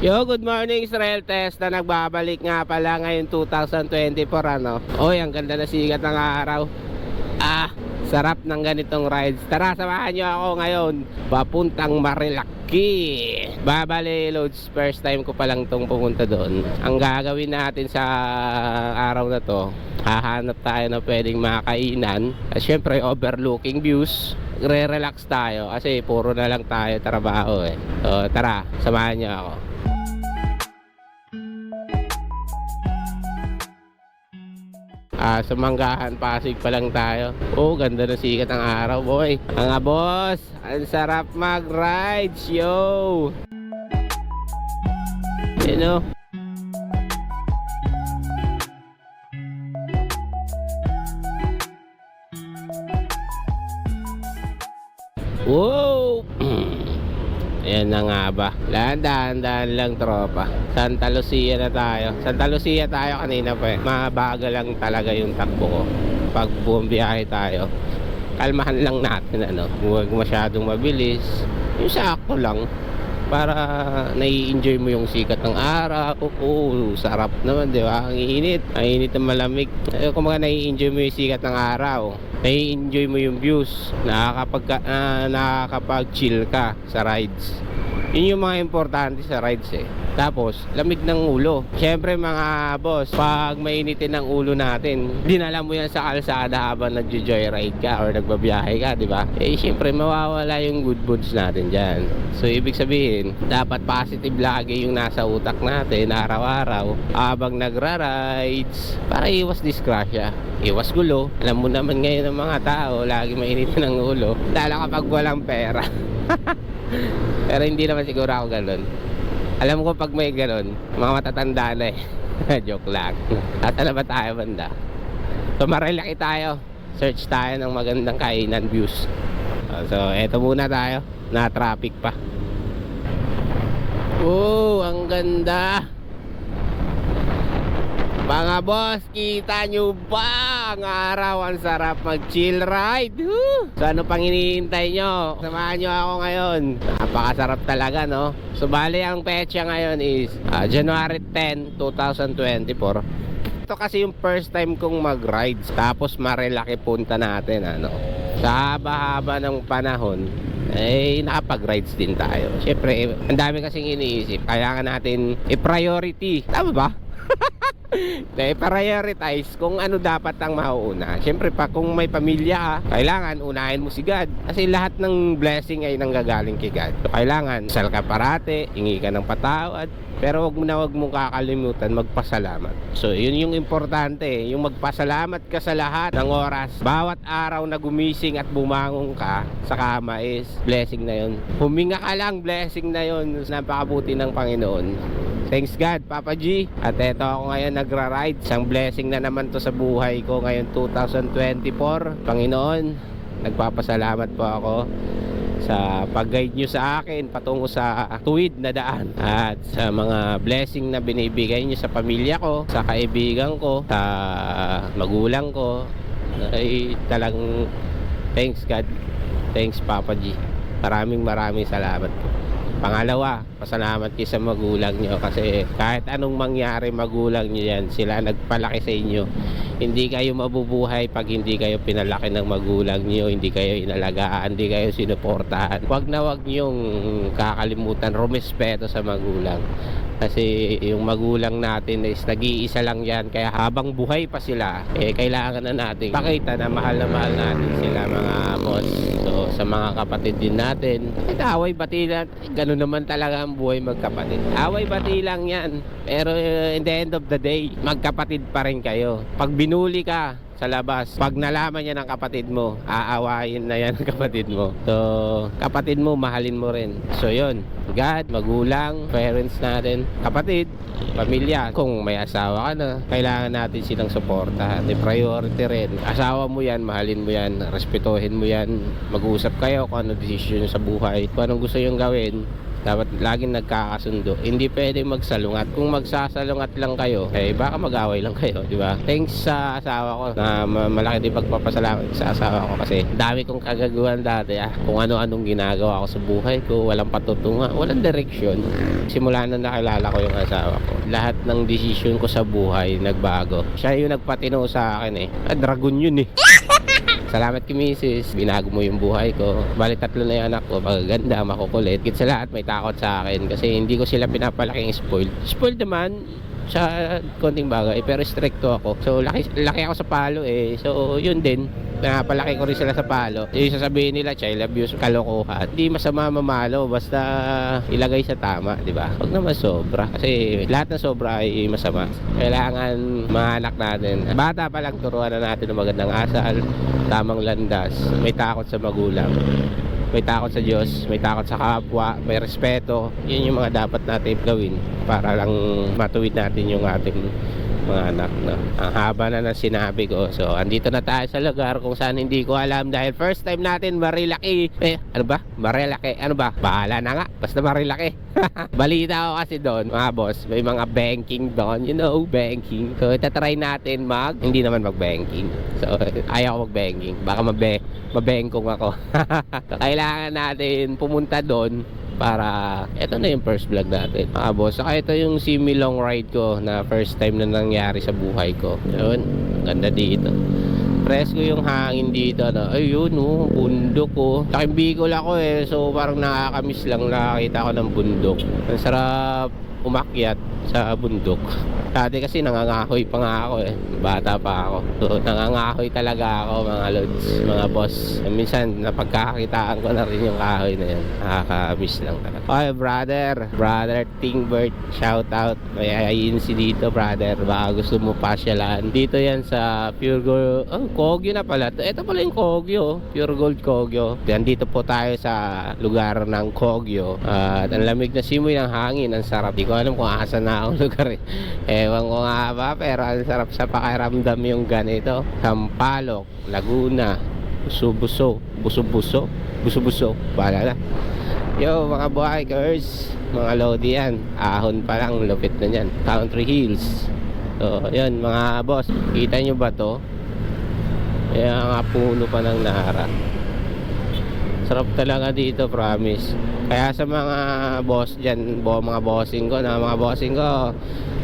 Yo, good morning Israel Test na nagbabalik nga pala ngayon 2024 ano. Oy, ang ganda na sikat ng araw. Sarap ng ganitong rides. Tara, samahan nyo ako ngayon papuntang Marilaki. Babali Loads, first time ko pa lang tong pumunta doon. Ang gagawin natin sa araw na to, hahanap tayo na pwedeng makainan. At syempre overlooking views. Re-relax tayo kasi puro na lang tayo trabaho eh. So tara, samahan nyo ako. Sa Manggahan, Pasig pa lang tayo. Ganda na sikat ng araw, boy. Mga boss, ang sarap mag-rides, yo. You know? Wow! Ayan na nga ba. Dahan-dahan lang tropa. Santa Lucia na tayo. Santa Lucia tayo kanina pa eh. Mabagal lang talaga yung takbo ko pag bumiyahe tayo. Kalmahan lang natin ano. Huwag masyadong mabilis. Yung sakto lang para nai-enjoy mo yung sikat ng araw. Sarap naman, di ba? Ang init. Ang init ng malamig. Kung mga nai-enjoy mo yung sikat ng araw, nai-enjoy mo yung views, nakakapag-chill ka sa rides. Yun yung mga importante sa rides eh. Tapos, lamig ng ulo. Siyempre mga boss, pag mainitin ng ulo natin, dinala mo yan sa kalsada habang nagjo-joyride ka or nagbabiyahe ka, di ba? Siyempre mawawala yung good moods natin dyan. So, ibig sabihin, dapat positive lagi yung nasa utak natin araw-araw habang nagra-rides para iwas disgrasya, iwas gulo. Alam mo naman ngayon ng mga tao, lagi mainitin ng ulo, lalo kapag walang pera. Pero hindi naman siguro ako ganun. Alam ko pag may ganun, mga matatanda na eh. Joke lang. At na ba tayo banda? So Marilaki tayo. Search tayo ng magandang kainan views. So eto muna tayo. Na traffic pa. Ang ganda. Mga boss, kita nyo ba ang araw? Ang sarap mag-chill ride. So ano pang hinihintay nyo? Samahan nyo ako ngayon. Napakasarap talaga, no? So bali ang petsa ngayon is January 10, 2024. Ito kasi yung first time kong mag-rides. Tapos Marilaki punta natin, ano? Sa haba-haba ng panahon, nakapag-rides din tayo. Siyempre, ang dami kasing iniisip. Kailangan natin i-priority. Tama ba? I-prioritize kung ano dapat ang mauuna. Siyempre pa kung may pamilya ka, kailangan unahin mo si God. Kasi lahat ng blessing ay nanggagaling kay God. So, kailangan sal ka parate, hingi ka ng patawad. Pero wag mong kakalimutan magpasalamat. So yun yung importante, yung magpasalamat ka sa lahat ng oras. Bawat araw na gumising at bumangon ka sa kama is blessing na yun. Huminga ka lang, blessing na yun. Napakabuti ng Panginoon. Thanks God, Papa G. At eto ako ngayon nagra-ride. Isang blessing na naman to sa buhay ko ngayon 2024. Panginoon, nagpapasalamat po ako sa pag-guide nyo sa akin patungo sa tuwid na daan. At sa mga blessing na binibigay nyo sa pamilya ko, sa kaibigan ko, sa magulang ko, ay talagang thanks God. Thanks Papa G. Maraming salamat po. Pangalawa, pasalamat kayo sa magulang nyo kasi kahit anong mangyari magulang nyo yan, sila nagpalaki sa inyo. Hindi kayo mabubuhay pag hindi kayo pinalaki ng magulang nyo, hindi kayo inalagaan, hindi kayo sinuportahan. Wag nyong kakalimutan rumespeto sa magulang. Kasi yung magulang natin is nag-iisa lang yan. Kaya habang buhay pa sila, kailangan na natin pakita na mahal natin sila mga boss. So sa mga kapatid din natin, away bati lang. Ganun naman talaga ang buhay magkapatid. Away bati lang yan. Pero in the end of the day, magkapatid pa rin kayo. Pag binuli ka sa labas, pag nalaman niya ng kapatid mo, aawayin na yan ng kapatid mo. So kapatid mo, mahalin mo rin. So yun, God, magulang, parents natin, kapatid, pamilya. Kung may asawa ka na, kailangan natin silang suportahan. Priority rin. Asawa mo yan, mahalin mo yan, respetuhin mo yan. Mag-uusap kayo kung ano decision sa buhay, kung anong gusto yung gawin. Dapat laging nagkakasundo. Hindi pwedeng magsalungat. Kung magsasalungat lang kayo, eh baka mag-away lang kayo, di ba? Thanks sa asawa ko na malaki din pagpapasalamat sa asawa ko kasi dami kong kagagawan dati kung ano-anong ginagawa ko sa buhay ko, walang patutunga, walang direksyon. Simula na nakilala ko yung asawa ko, lahat ng desisyon ko sa buhay nagbago. Siya yung nagpatino sa akin dragon yun Salamat kay Mrs. Binago mo yung buhay ko. Bali 3 na yung anak ko. Magaganda, makukulit. Higit sa lahat may takot sa akin kasi hindi ko sila pinapalaking spoiled. Spoiled naman sa konting bagay pero stricto ako. So laki ako sa palo So yun din. Napalaki ko rin sila sa palo. Yung sasabihin nila child abuse, kalokohan. Hindi masama mamalo basta ilagay sa tama, di ba? Huwag naman sobra kasi lahat ng sobra ay masama. Kailangan maanak natin. Bata pa lang turuan na natin ng magandang asal, tamang landas, may takot sa magulang, may takot sa Diyos, may takot sa kapwa, may respeto. Yun yung mga dapat natin gawin para lang matuwid natin yung ating mga anak na. Ang haba na ng sinabi ko. So andito na tayo sa lugar kung saan hindi ko alam dahil first time natin Marilaki. Ano ba? Marilaki. Ano ba? Bahala na nga. Basta Marilaki. Balita ko kasi doon mga boss, may mga banking doon. You know, banking. So itatry natin hindi naman mag-banking. So ayaw ko mag-banking. Baka mabengkong ako. So, kailangan natin pumunta doon para ito na yung first vlog natin mga boss. Saka ito yung semi long ride ko na first time na nangyari sa buhay ko. Yun, ganda dito, presko yung hangin dito ayun bundok Laking Bicol ako so parang nakakamiss lang nakakita ko ng bundok. Ang sarap umakyat sa bundok. Dati kasi nangangahoy pa nga ako bata pa ako. So nangangahoy talaga ako mga lods, mga boss. Minsan napagkakakitaan ko na rin yung kahoy na yan. Nakakamiss lang talaga. Okay brother Tingbert, shout out. May agency dito brother, baka gusto mo pasyalan. Dito yan sa Pure Gold. Kogyo na pala. Ito pala yung Kogyo, Pure Gold Kogyo. Yan dito po tayo sa lugar ng Kogyo. At ang lamig na simoy ng hangin, ang sarap. Di ko alam kung asan na akong lugar ewan ko nga ba, pero ang sarap sa pakiramdam yung ganito. Sampaloc, Laguna, Buso-Buso, bahala na. Yo mga bikers, mga lodi yan, ahon pa lang, lupit na yan. Country Hills. So yan mga boss, kita nyo ba to? Kaya nga puno pa ng nara. Sarap talaga dito, promise. Kaya sa mga boss dyan, mga bossing ko,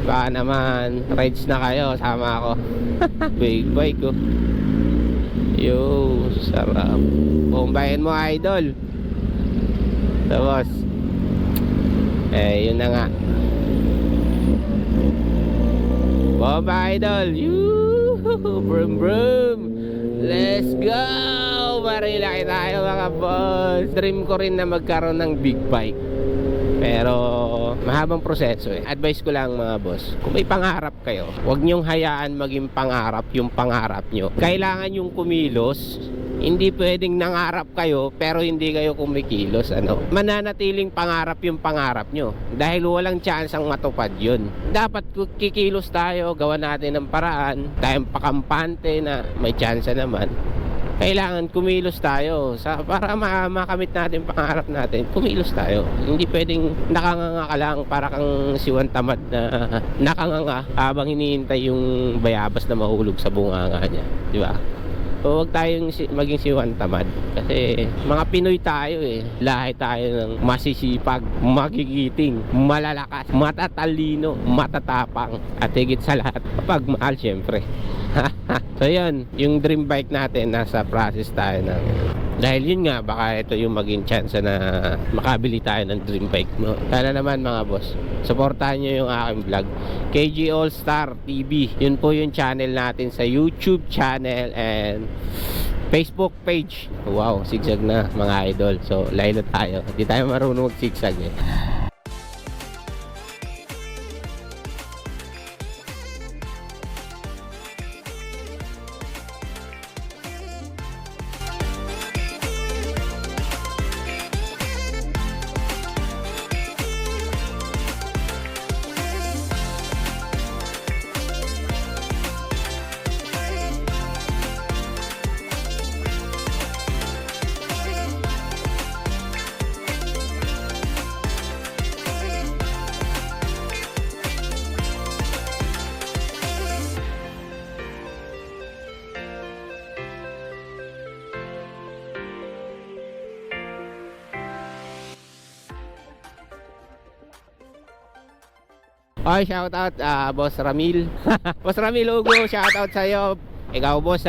baka naman rides na kayo, sama ako. Big bike yo, sarap. Bombayin mo idol. So boss, yun na nga. Bomba idol. Brum brum. Let's go! Marilaki tayo mga boss. Dream ko rin na magkaroon ng big bike, pero mahabang proseso Advice ko lang mga boss, kung may pangarap kayo, huwag nyong hayaan maging pangarap yung pangarap nyo. Kailangan yung kumilos. Hindi pwedeng nangarap kayo pero hindi kayo kumikilos mananatiling pangarap yung pangarap nyo dahil walang chance ang matupad yun. Dapat kikilos tayo, gawa natin ng paraan. Tayong pakampante na may chance naman. Kailangan kumilos tayo para makamit natin pangarap natin. Kumilos tayo. Hindi pwedeng nakanganga ka lang para kang siwan tamad na nakanganga habang hinihintay yung bayabas na mahulog sa bunganga niya, di ba? So, huwag tayong maging siwan tamad kasi mga Pinoy tayo lahi tayo ng masisipag, magigiting, malalakas, matatalino, matatapang, at higit sa lahat pagmahal syempre. So yun, yung dream bike natin, nasa process tayo ng dahil yun nga, baka ito yung maging chance na makabili tayo ng dream bike Sana naman mga boss, supportahan nyo yung aking vlog, KG All Star TV. Yun po yung channel natin sa YouTube channel and Facebook page. Wow, zigzag na mga idol. So layo na tayo, hindi tayo marunong mag zigzag Okay, shoutout Boss Ramil. Boss Ramil Ugo, shoutout sa'yo. Ikaw boss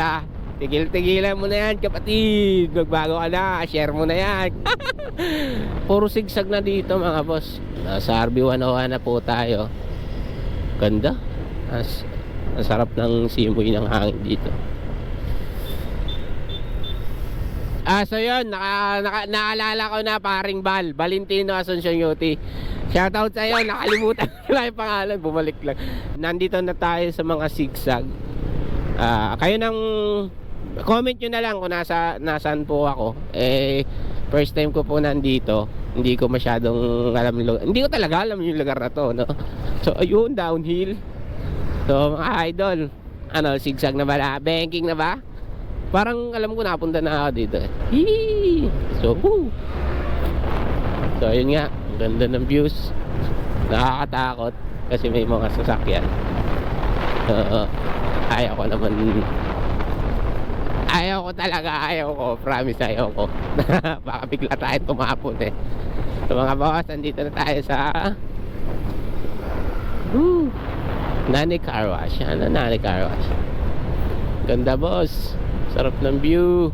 tigil-tigilan mo na yan kapatid. Magbago ka na, share mo na yan. Puro sigsag na dito mga boss. Sa RB101 na po tayo. Ganda. Ang sarap ng simoy ng hangin dito. So yun, naalala ko na paring Valentino Asuncion Yuti. Shoutout sa'yo, nakalimutan ko lang yung pangalan, bumalik lang. Nandito na tayo sa mga sigsag. Kayo nang comment nyo na lang kung nasaan po ako. First time ko po nandito. Hindi ko masyadong alam hindi ko talaga alam yung lugar na to, no? So ayun, downhill. So mga idol, sigsag na ba? Banking na ba? Parang alam ko napunta na ako dito. So ayun nga, ganda ng views. Nakakatakot kasi may mga sasakyan. Ayaw ko, promise ayaw ko. Baka bigla tayo tumapon So mga boss, andito na tayo sa Nani Car Wash. Nani Car Wash. Ganda boss, sarap ng view.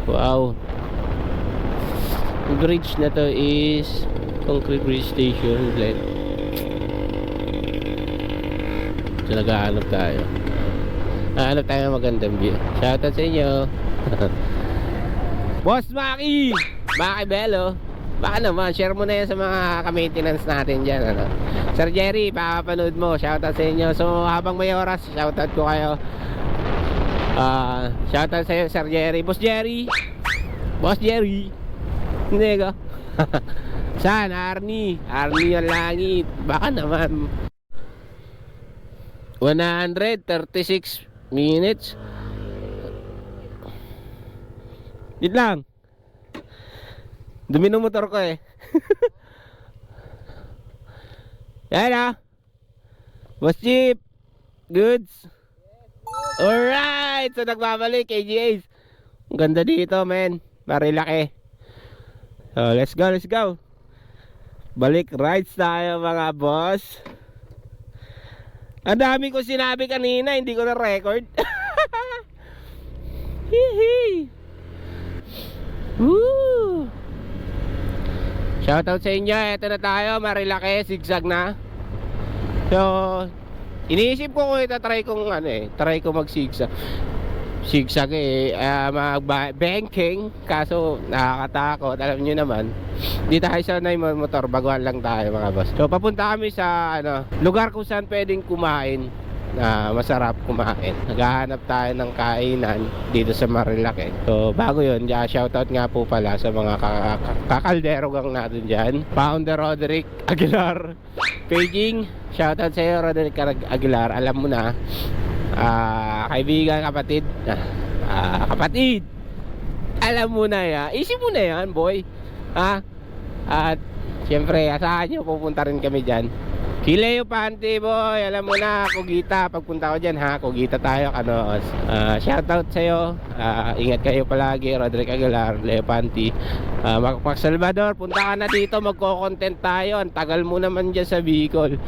Wow. Yung bridge na to is concrete bridge station blend. So nag-aanap tayo. Hanap tayo ng magandang view. Shoutout sa inyo. Boss Maki Bello, baka naman share mo na yan sa mga ka-maintenance natin dyan, Sir Jerry, pakapanood mo. Shoutout sa inyo. So habang may oras, shoutout ko kayo. Shoutout sa iyo Sir Jerry. Boss Jerry hindi ka. Saan? Arnie ang langit. Baka naman 136 minutes. Yun lang. Dumi ng motor ko Yan Boss Jeep Goods. Alright, so nagbabalik KGA's. Ang ganda dito men, marilaki. So let's go. Balik rides tayo mga boss. Ang dami ko sinabi kanina, hindi ko na record. Hihi. Woo! Shoutout sa inyo. Ito na tayo, marilaki, sigsag na. So iniisip ko kung itatry kong try ko mag-sigsag. Sigsag banking. Kaso nakakatakot. Alam nyo naman, di tayo sanay motor, baguhan lang tayo mga boss. So papunta kami sa lugar kung saan pwedeng kumain na masarap kumain. Naghahanap tayo ng kainan dito sa Marilaki. So bago yun, shoutout nga po pala sa mga kakaldero gang natin dyan. Founder Roderick Aguilar Paging, shoutout sa iyo Roderick Aguilar. Alam mo na, kaibigan, kapatid, alam mo na yan, isip mo na yan boy, at syempre asahan nyo, pupunta rin kami dyan. Kileo Panty boy, alam mo na, Cogita, pagpunta ko dyan Cogita tayo, Canoas. Shoutout sa'yo, ingat kayo palagi, Roderick Aguilar, Leo Panty. Mac Salvador, punta ka na dito, magko-content tayo. Ang tagal mo naman dyan sa Bicol.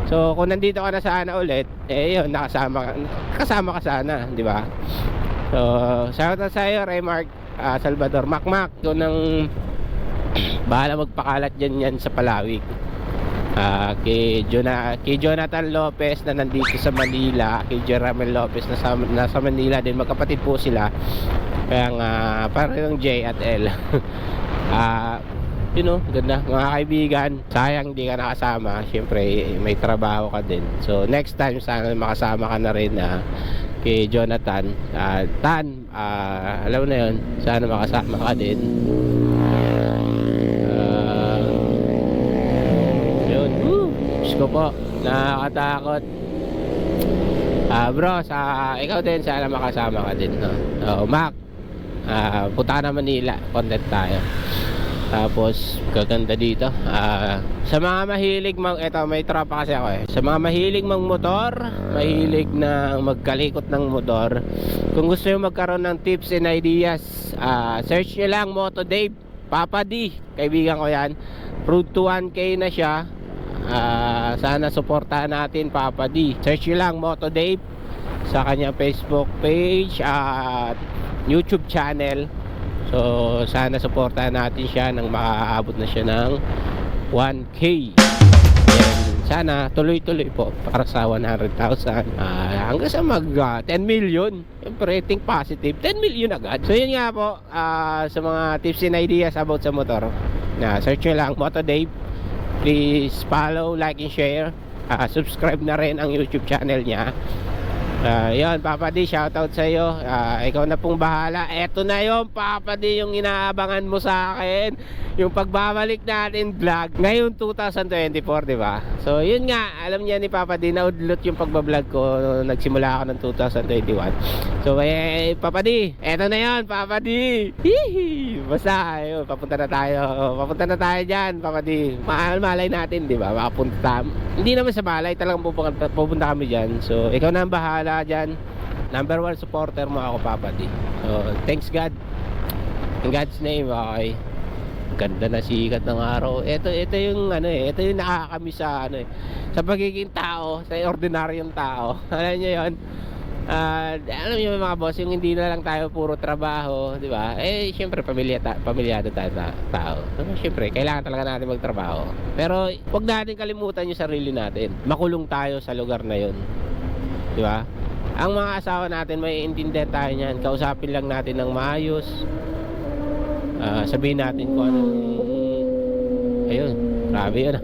So kung nandito ka na sana ulit, yun, kasama ka sana, di ba? So shoutout sa'yo, Raymark Salvador, Mac, ito nang bahala magpakalat dyan yan sa Palawig. Kay Jonathan Lopez na nandito sa Manila, kay Jeramel Lopez na nasa Manila din, magkapatid po sila. Kaya nga parang J at L. Ganda mga kaibigan. Sayang di ka nakasama, syempre may trabaho ka din. So next time sana makasama ka na rin kay Jonathan. Alam mo na yun, sana makasama ka din. Diyos ko po, nakakatakot. Bro, ikaw din sana makasama ka din, Mac, punta na Manila, content tayo. Tapos gaganda dito. Sa mga mahilig may tropa kasi ako sa mga mahilig motor, mahilig na magkalikot ng motor, kung gusto nyo magkaroon ng tips and ideas, search nyo lang Moto Dave, Papa D, kaibigan ko yan. road to 1K na siya. Sana suportahan natin Papa D. Search nyo lang Moto Dave sa kanyang Facebook page at YouTube channel. So sana suportahan natin siya nang makaabot na siya ng 1K. Sana tuloy-tuloy po para sa 100,000 hanggang sa mag 10 million. Siyempre, think positive, 10 million agad. So yun nga po, sa mga tips and ideas about sa motor, search nyo lang Moto Dave. Please follow, like, and share. Subscribe na rin ang YouTube channel niya. Yun, Papa D, shoutout sa iyo. Ikaw na pong bahala. Eto na yun, Papa D, yung inaabangan mo sa akin, yung pagbabalik natin vlog ngayon 2024, di ba? So yun nga, alam niya ni Papa D, naudlot yung pagbablog ko nagsimula ako ng 2021. So Papa D, eto na yun, Papa D. Hihi! Basta yun, papunta na tayo dyan, Papa D. Malay natin, di ba? Makapunta, hindi naman sa balay, talagang pupunta kami dyan. So ikaw na ang bahala dyan. Number 1 supporter mo ako, Papa D. So thanks God, in God's name. Okay, ganda na sikat ng araw. Ito yung ito yung nakakamiss sa sa pagiging tao, sa ordinaryong tao. Alam niyo yon. Alam niyo mga boss, yung hindi na lang tayo puro trabaho, di ba? Syempre pamilyado tayo tao. Syempre kailangan talaga natin magtrabaho. Pero wag natin kalimutan yung sarili natin. Makulong tayo sa lugar na yon, di ba? Ang mga asawa natin, may intindihan tayo niyan. Kausapin lang natin ng maayos. Sabihin natin kung anong, ayun, grabe yun.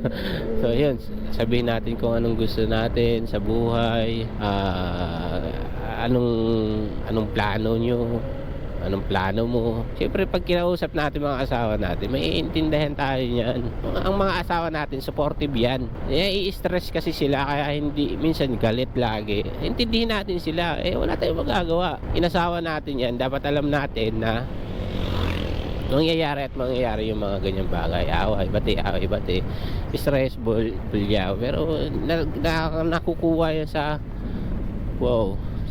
So yun, sabihin natin kung anong gusto natin sa buhay, anong plano nyo, anong plano mo. Siyempre pag kinausap natin mga asawa natin, may intindihan tayo niyan. Ang mga asawa natin supportive yan. I-stress kasi sila, kaya hindi minsan galit lagi. Intindihin natin sila, wala tayong magagawa. Inasawa natin yan, dapat alam natin na mangyayari yung mga ganyang bagay. Away bati, stressful bulyaw, pero nakukuha yan sa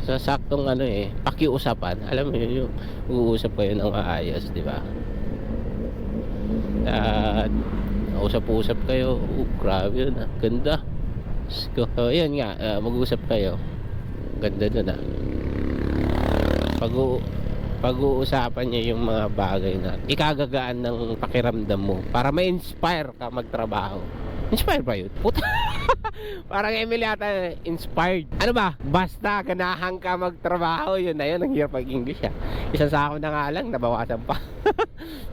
sa saktong pakiusapan. Alam mo yun, yung uusap kayo ng maayos, di ba? At usap-usap kayo, grabe yun, ganda. So yun nga, mag-uusap kayo, ganda dun pag-uusapan niya yung mga bagay na ikagagaan ng pakiramdam mo para ma-inspire ka magtrabaho. Inspire ba yun? Puta. Parang Emil yata, inspired. Ano ba? Basta ganahan ka magtrabaho, yun na yun. Ang hirap pag-English Isang sako na nga lang, nabawasan pa.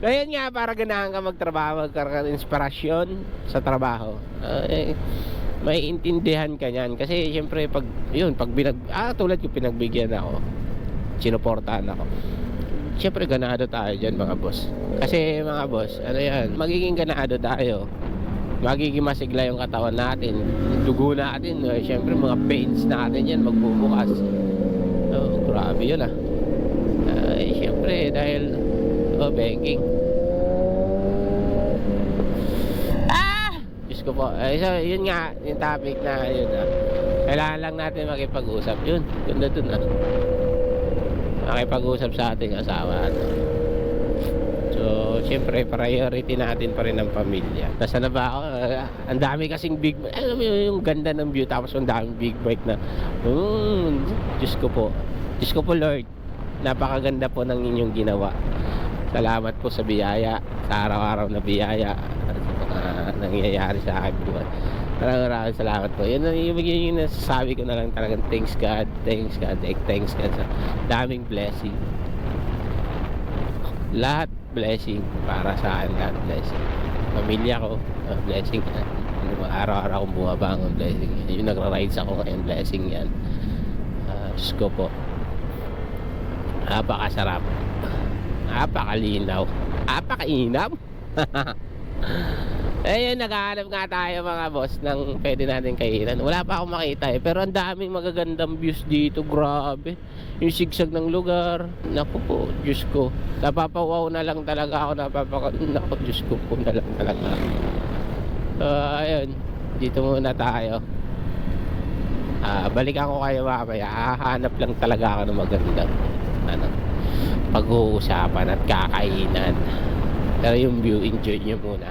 Ngayon nga, para ganahan ka magtrabaho, magkaroon ng inspirasyon sa trabaho. May intindihan ka niyan. Kasi syempre, pag tulad ko, pinagbigyan ako, sinuportahan ako, syempre ganado tayo dyan mga boss. Kasi mga boss, magiging ganado tayo, magiging masigla yung katawan natin, yung dugo natin, syempre mga veins natin yan magbubukas. Grabe yun syempre dahil banking. Diyos ko po. So yun nga yung topic na yun kailangan lang natin makipag-usap. Yun, ganda dun makipag-usap sa ating asawa. So syempre priority natin pa rin ang pamilya. Nasa na ba ako? Ang dami kasing big, alam mo yung ganda ng view, tapos ang daming big bike na Diyos ko po Lord, napakaganda po ng inyong ginawa. Salamat po sa biyaya, sa araw-araw na biyaya nangyayari sa akin buwan. Maraming salamat po. Yun yung nasasabi ko na lang talagang thanks God sa daming blessing. Lahat blessing para sa akin, lahat blessing. Pamilya ko, blessing yan. Araw-araw akong bumabangon, blessing yan. Yung nagra-rides ako ngayon, blessing yan. Diyos ko po, napakasarap, napakalinaw, napakainam. Naghahanap nga tayo mga boss ng pwede natin kainan. Wala pa akong makita pero ang daming magagandang views dito, grabe. Yung sigsag ng lugar, naku po, Diyos ko, napapawaw na lang talaga ako, naku, Diyos ko po na lang talaga. Ayun, dito muna tayo. Balikan ko kayo mamaya. Hahanap lang talaga ako ng magandang pag-uusapan at kakainan. Pero yung view, enjoy nyo muna.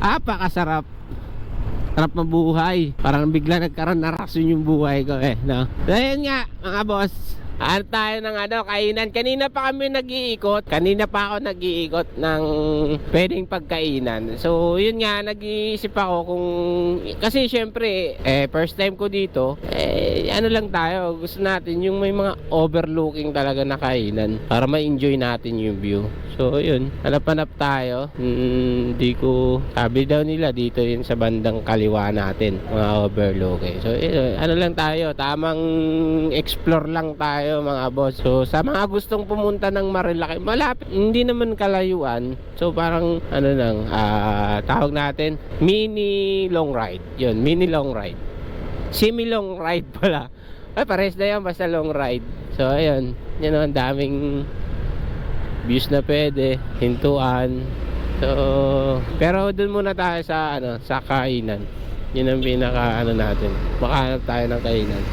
Apakasarap. Sarap mabuhay. Parang bigla nagkaroon na rason yung buhay ko no? So yun nga mga boss, tayo ng kainan. Kanina pa kami nag-iikot. Kanina pa ako nag-iikot ng pwedeng pagkainan. So yun nga, nag-iisip ako kung, kasi syempre first time ko dito, ano lang tayo, gusto natin yung may mga overlooking talaga na kainan para ma-enjoy natin yung view. So yun, hanap-hanap tayo. Hindi ko, sabi daw nila dito yun sa bandang kaliwa natin, mga overlooking. So yun, ano lang tayo, tamang explore lang tayo mga boss. So sa mga gustong pumunta ng Marilaki, malapit, hindi naman kalayuan. So parang ano lang, tawag natin mini long ride. Yun, mini long ride. Semi long ride pala. Pares na yan, basta long ride. So ayun, yun, ang daming views na pwede, hintuan. So pero dun muna tayo sa sa kainan. Yun ang pinaka natin. Makahanap tayo ng kainan.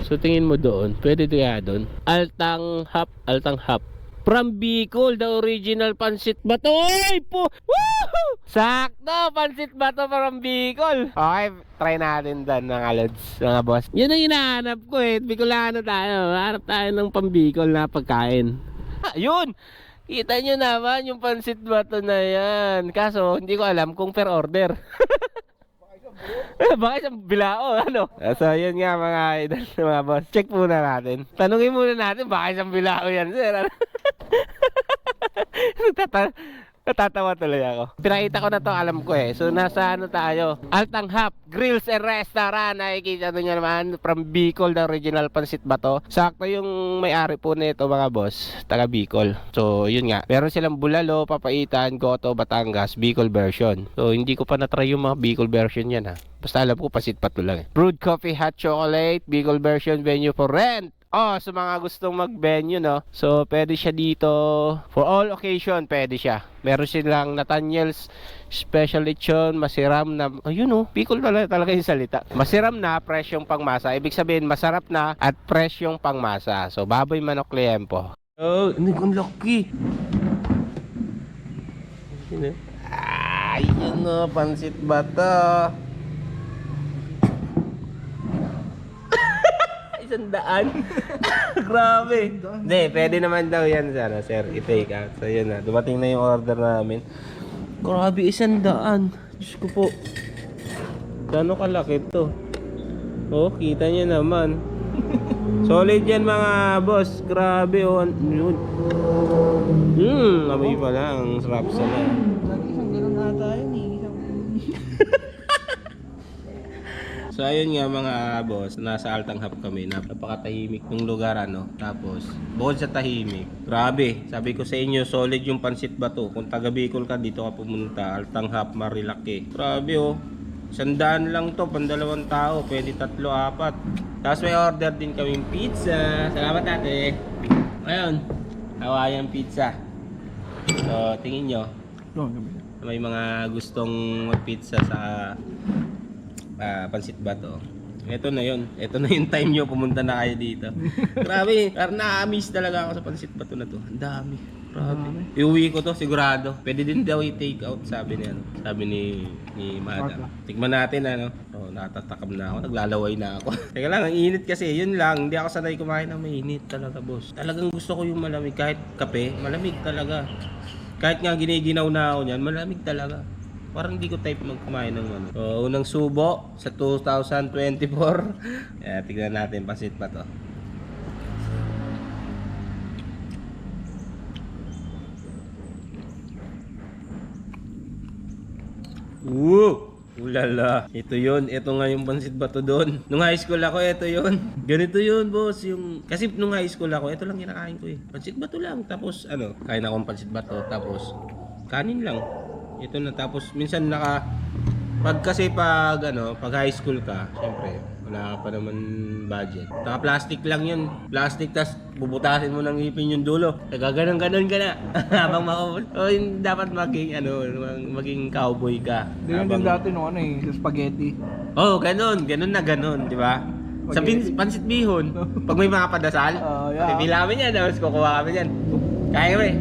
So tingin mo doon, pwede kaya doon? Altang Hap from Bicol, the original pansit bato. Oy po! Woohoo! Sakto, pansit bato from Bicol. Okay, try natin doon mga lods, mga boss. Yan ang hinahanap ko Bicolano tayo. Hanap tayo ng pambicol na pagkain. Yun! Kita nyo naman yung pansit bato na yan. Kaso hindi ko alam kung per order. Baka isang bilao, So yun nga mga idol, mga boss. Check muna natin. Tanungin muna natin, baka isang bilao yan, sir. Natatawa tuloy ako. Pinakita ko na to, alam ko So nasa tayo, Altang Hap Grills and Restaurant. Nakikita nyo naman, from Bicol, the original pansit bato. Sakto yung may-ari po nito mga boss, taga Bicol. So yun nga, meron silang bulalo, papaitan, goto, Batangas, Bicol version. So hindi ko pa na-try yung mga Bicol version yan Basta alam ko pansit bato lang Brewed coffee, hot chocolate, Bicol version, venue for rent. Sa mga gustong mag-venue, So, pwede siya dito. For all occasion, pwede siya. Meron silang Nathaniel's Special Lechon, masiram na, Bicol talaga yung salita. Masiram na, presyong pangmasa. Ibig sabihin, masarap na at presyong pangmasa. So, baboy manok liempo. Oh, hindi kong laki. Ay, pansit bata. 100. Grabe. Hindi, pwede naman daw yan sir, i-take out. So yun dumating na yung order namin. Grabe, 100. Diyos ko po. Gano'ng kalaki to? Kita nyo naman. Solid yan mga boss. Grabe yun. Amoy pa lang. Sarap sana. Isang gano'n ata yun So ayun nga mga boss, nasa Altang Hap kami, napakatahimik ng lugar Tapos, bukod sa tahimik, grabe, sabi ko sa inyo, solid yung pansit bato. Kung taga Bicol ka, dito ka pumunta, Altang Hap, Marilaki. Grabe 100 lang to, pang 2 tao, pwede 3, 4. Tapos may order din kaming pizza. Salamat ate. Ayun, Hawaiian pizza. So tingin nyo, may mga gustong mag-pizza sa pansit bato. Ito na yun. Ito na yung time nyo. Pumunta na kayo dito. Grabe. Na-miss talaga ako sa pansit bato na to. Ang dami. Grabe. Iuwi ko to sigurado. Pwede din daw i-take out sabi ni Madam. Tikman natin natatakam na ako. Naglalaway na ako. Teka lang, ang init kasi. Yun lang. Hindi ako sanay kumain ng mainit talaga boss. Talagang gusto ko yung malamig. Kahit kape, malamig talaga. Kahit nga giniginaw na ako niyan, malamig talaga. Parang hindi ko type magkumain ng So, unang subo sa 2024. Tignan natin, pansit pa to. Ulala. Ito yun. Ito nga yung pansit bato doon. Nung high school ako, ito yun. Ganito yun, boss. Kasi nung high school ako, ito lang kinakain ko Pansit bato lang. Tapos, kain akong pansit bato. Tapos, kanin lang. Ito na, tapos minsan pag high school ka, syempre wala pa naman budget. Plastic lang yun. Plastic, tas bubutasin mo ng ngipin yung dulo. Gaganon-ganon ka na. Habang dapat maging cowboy ka. Ganyan din dati sa spaghetti. Ganon na ganon, di ba? Sa pansit bihon, pag may mga padasal, pipila kami yan, tapos kukuha kami yan. Kaya kami.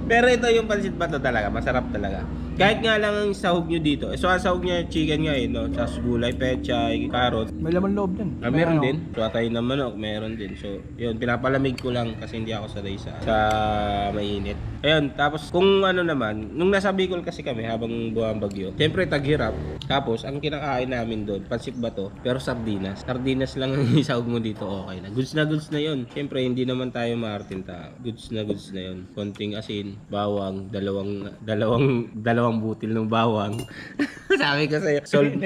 Pero ito yung pansit bato talaga, masarap talaga. Kahit nga lang ang sahog nyo dito. So, ang sahog niya, chicken nga no? Tapos gulay, pechay, carrot. May laman loob din. Meron Ano? din. So, atay na manok, meron din. So, yun, pinapalamig ko lang kasi hindi ako sanay sa mainit. Ayun, tapos kung ano naman, nung nasa Bicol kasi kami habang buwan bagyo, siyempre taghirap. Tapos, ang kinakain namin doon, pansit bato, pero sardinas. Sardinas lang ang isahog mo dito, okay na. Goods na yun. Siyempre, hindi naman tayo maartin tao. Goods na yun. Konting asin, bawang, dalawang butil ng bawang. Sabi ko sa'yo, solve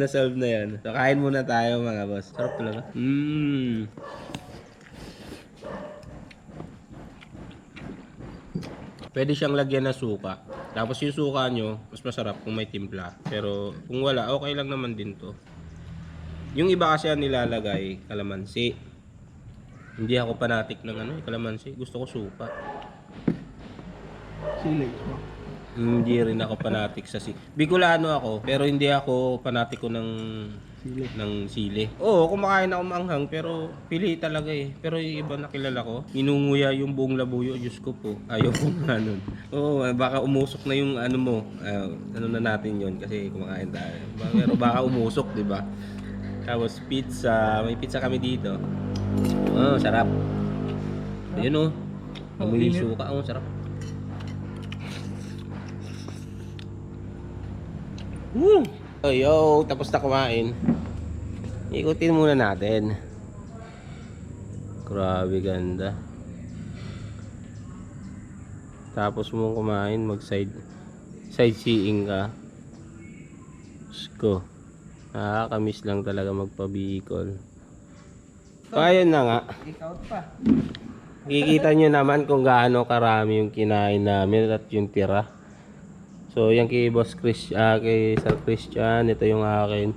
solve na yan. So, kain muna tayo mga boss. Sarap talaga. Pwede siyang lagyan ng suka. Tapos yung suka nyo, mas masarap kung may timpla. Pero kung wala, okay lang naman din to. Yung iba kasi ang nilalagay, kalamansi. Hindi ako fanatic ng kalamansi. Gusto ko suka. Sili. Hindi rin ako fanatic sa sili. Bicolano ako, pero hindi ako fanatiko ng sili. Oo, kumakain ako maanghang, pero pili talaga eh. Pero yung iba nakilala ko, inunguya yung buong labuyo. Diyos ko po, ayaw ko nga nun. Oo, baka umusok na yung ano mo. Ano na natin yon kasi kumakain tayo. Pero baka umusok, di ba? Tapos pizza, may pizza kami dito. Oh, sarap. Ayun oh. Amoy yung suka, oh, sarap. Woo! Oh, yo, tapos na kumain. Ikutin muna natin. Grabe ganda. Tapos mo kumain, sightseeing ka. Sko. Nakakamiss lang talaga magpa-Bicol. So, ayun na nga. Take-out pa. Kikita nyo naman kung gaano karami yung kinain namin at yung tira. So, yan kay Boss Chris, kay Sir Christian, ito yung akin.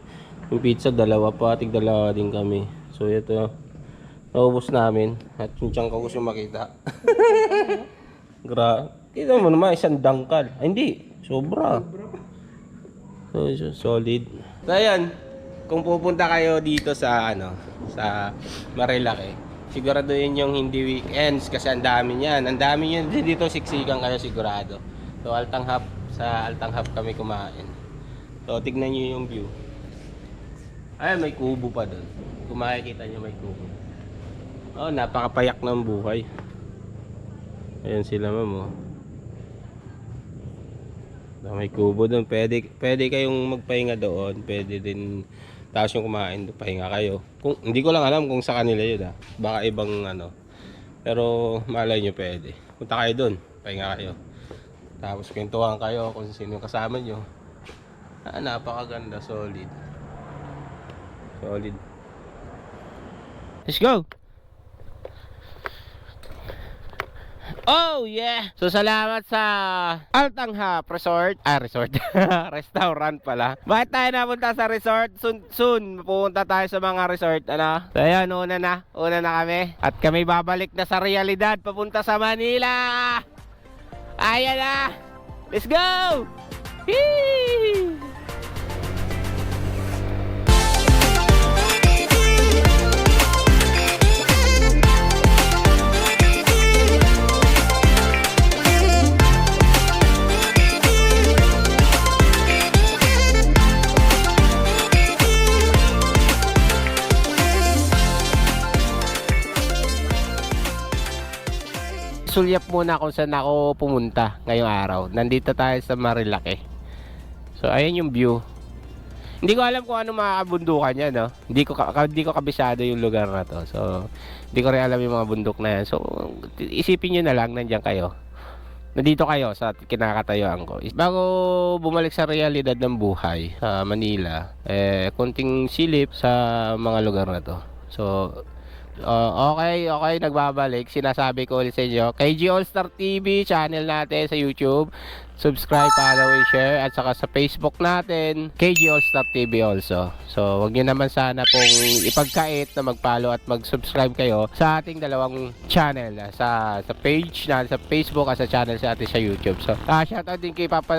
Yung pizza, dalawa pa, tig-dalawa din kami. So, ito, naubos namin. At yung tiyang ko gusto makita. Kita mo naman, isang dangkal. Ay, hindi, sobra. So, solid. So, ayan, kung pupunta kayo dito sa, sa Marilaki, siguraduhin yung hindi weekends kasi ang dami niyan. Ang dami niyan dito, siksikan kayo sigurado. So, sa Altanghap kami kumain. So, tignan nyo yung view. Ay, may kubo pa doon. Kung makikita nyo, may kubo. Oh, napakapayak ng buhay. Ayan sila, ma'am. May kubo doon. Pwede kayong magpahinga doon. Pwede din. Tapos yung kumain, pahinga kayo. Hindi ko lang alam kung sa kanila yun. Baka ibang Pero malay nyo pwede. Punta kayo doon. Pahinga kayo. Tapos kwentuhan kayo kung sino yung kasama nyo. Napakaganda, solid. Let's go! Oh yeah! So salamat sa Altanghap Resort. Restaurant pala. Bakit tayo napunta sa resort? Soon pupunta tayo sa mga resort. So ayan, una na kami. At kami babalik na sa realidad. Papunta sa Manila! Ayan na! Let's go! Hee! Sulyap muna kung saan ako pumunta ngayong araw. Nandito tayo sa Marilaki. So ayan yung view. Hindi ko alam kung ano makakabundukan yan, no? Hindi ko kabisado yung lugar na to. So hindi ko rin alam yung mga bundok na yan. So isipin nyo na lang, nandiyan kayo. Nandito kayo sa kinakatayuan ko. Bago bumalik sa realidad ng buhay sa Manila, konting silip sa mga lugar na to. So okay, nagbabalik. Sinasabi ko ulit sa inyo, KG All Star TV, channel natin sa YouTube. Subscribe, follow, and share. At saka sa Facebook natin, KG All Star TV also. So, wag nyo naman sana pong ipagkait na mag-follow at mag-subscribe kayo sa ating dalawang channel. Sa page na sa Facebook at sa channel sa atin sa YouTube. So, shoutout din kay Papa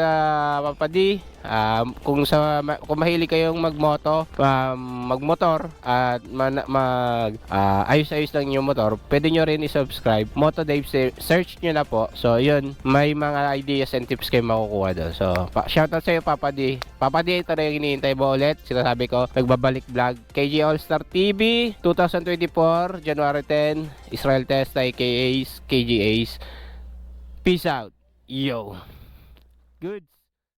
D. Kung mahilig kayong magmoto, magmotor at ayos-ayos lang yung motor, pwede nyo rin i-subscribe Moto Dave, search nyo na po. So yun, may mga ideas and tips kayo makukuha doon. So shoutout sa iyo, Papa D. Papa D, ito na yung hinihintay mo ulit. Sinasabi ko, nagbabalik vlog. KG All-Star TV 2024 January 10, Israel Test aka KG Ace. Peace out. Yo. Good.